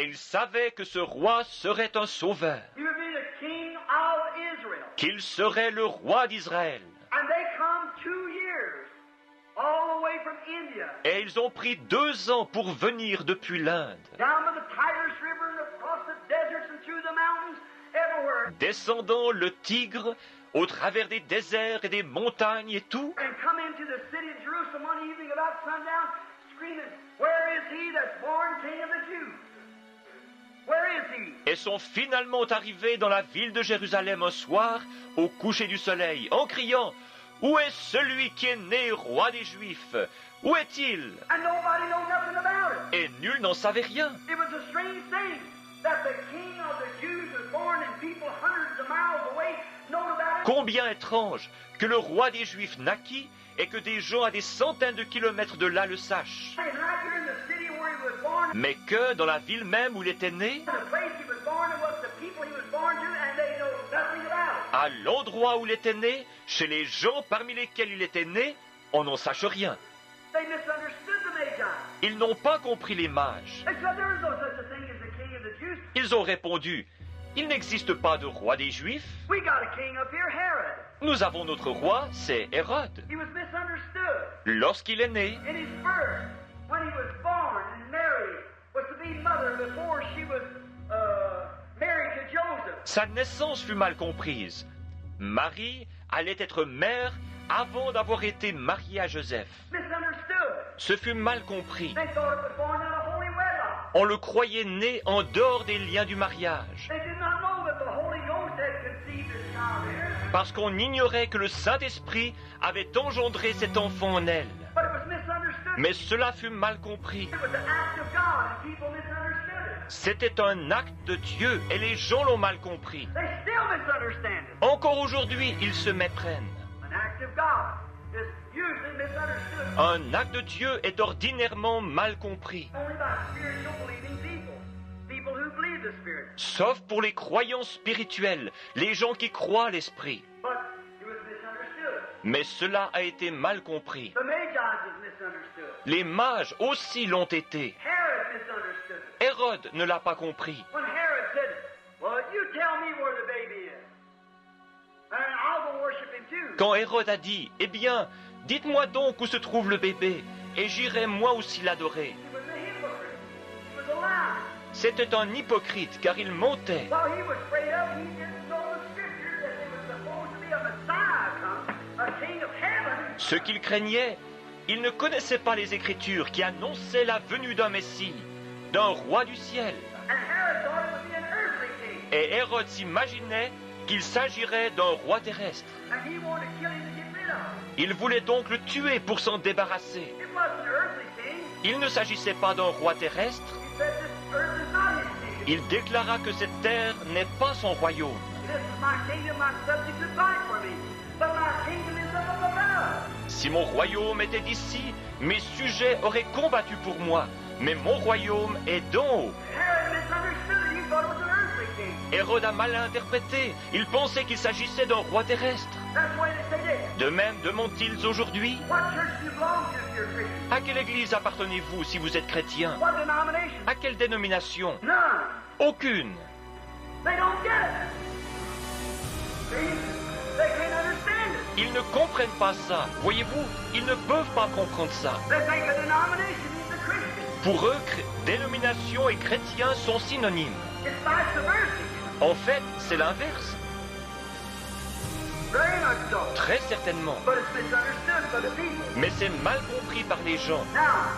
Ils savaient que ce roi serait un sauveur, He would be the king of Israel. qu'il serait le roi d'Israël. And they come 2 years all the way from India, Et ils ont pris 2 ans pour venir depuis l'Inde, down by the Tigris River and across the deserts and through the mountains, everywhere, descendant le Tigre au travers des déserts et des montagnes et tout, and come into the city of Jerusalem one evening about sundown, screaming, "Where is he that's born King of the Jews? Where is he?" et sont finalement arrivés dans la ville de Jérusalem un soir, au coucher du soleil, en criant « Où est celui qui est né roi des Juifs? Où est-il ?» And nobody knew nothing about it. Et nul n'en savait rien. It was a strange thing that the King of the Jews was born and people hundreds of miles away know about it. Combien étrange que le roi des Juifs naquit et que des gens à des centaines de kilomètres de là le sachent. And right here in the city where he was born, Mais que dans la ville même où il était né, the place he was born, it was the people he was born to, and they know nothing about it. à l'endroit où il était né, chez les gens parmi lesquels il était né, on n'en sache rien. They misunderstood the Magi. Ils n'ont pas compris les mages. They said there is no such a thing as the King of the Jews. Ils ont répondu « Il n'existe pas de roi des Juifs. We got a king up here, Herod. Nous avons notre roi, c'est Hérode. He was misunderstood Lorsqu'il est né, in his birth. When he was born, and Mary was to be mother before she was married to Joseph. sa naissance fut mal comprise. Marie allait être mère avant d'avoir été mariée à Joseph. Misunderstood. Ce fut mal compris. They thought it was born out of holy wedlock. On le croyait né en dehors des liens du mariage, They did not know that the Holy Ghost had conceived this child here. parce qu'on ignorait que le Saint-Esprit avait engendré cet enfant en elle. But it was misunderstood. Mais cela fut mal compris. It was an act of God, and people misunderstood it. C'était un acte de Dieu et les gens l'ont mal compris. They still misunderstand it. Encore aujourd'hui, ils se méprennent. An act of God is usually misunderstood Un acte de Dieu est ordinairement mal compris, only by spiritual believing people. People who believe the Spirit. sauf pour les croyants spirituels, les gens qui croient l'Esprit. But it was misunderstood. Mais cela a été mal compris. The Magi was misunderstood. Les mages aussi l'ont été. Herod misunderstood it. Hérode ne l'a pas compris. When Herod said, "Well, you tell me where the baby is, and I'll go worship him too." Quand Hérode a dit « Eh bien, dites-moi donc où se trouve le bébé, et j'irai moi aussi l'adorer. He was a hypocrite. He was a liar. » C'était un hypocrite, car il mentait. While he was afraid of, he didn't know the scriptures that there was supposed to be a Messiah come, a king of heaven. Ce qu'il craignait, il ne connaissait pas les Écritures qui annonçaient la venue d'un Messie, d'un roi du ciel. And Herod thought it would be an earthly king. Et Hérode s'imaginait qu'il s'agirait d'un roi terrestre. And he wanted to kill him to get rid of him. Il voulait donc le tuer pour s'en débarrasser. It wasn't an earthly king. Il ne s'agissait pas d'un roi terrestre. He said, "This earth is not his kingdom. Il déclara que cette terre n'est pas son royaume. This is my kingdom, my subjects would fight for me. But my kingdom is up above." Si mon royaume était d'ici, mes sujets auraient combattu pour moi. Mais mon royaume est d'en haut. Herod misunderstood. He thought it was an earthly king. Hérode a mal interprété. Il pensait qu'il s'agissait d'un roi terrestre. That's the way they say today. De même demandent-ils aujourd'hui, What church do you belong to if you're a Christian? à quelle église appartenez-vous si vous êtes chrétien? What denomination? À quelle dénomination? None. Aucune. They don't get it. See? They can't understand it. Ils ne comprennent pas ça. Voyez-vous, ils ne peuvent pas comprendre ça. They think a denomination means a Christian. Pour eux, dénomination et chrétien sont synonymes. It's vice versa. En fait, c'est l'inverse. Very much so. Très certainement. But it's misunderstood by the people. Mais c'est mal compris par les gens. Now,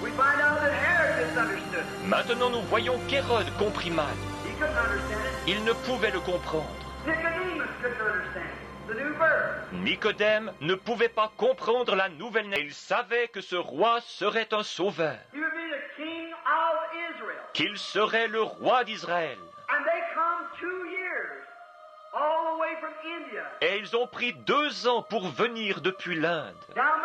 we find out that Herod misunderstood. Maintenant, nous voyons qu'Hérode comprit mal. He couldn't understand it. Il ne pouvait le comprendre. Nicodemus couldn't understand it. The new birth. Nicodème ne pouvait pas comprendre la nouvelle naissance. Il savait que ce roi serait un sauveur, He would be the king of Israel. qu'il serait le roi d'Israël. And they come 2 years all the way from India, Et ils ont pris 2 ans pour venir depuis l'Inde, down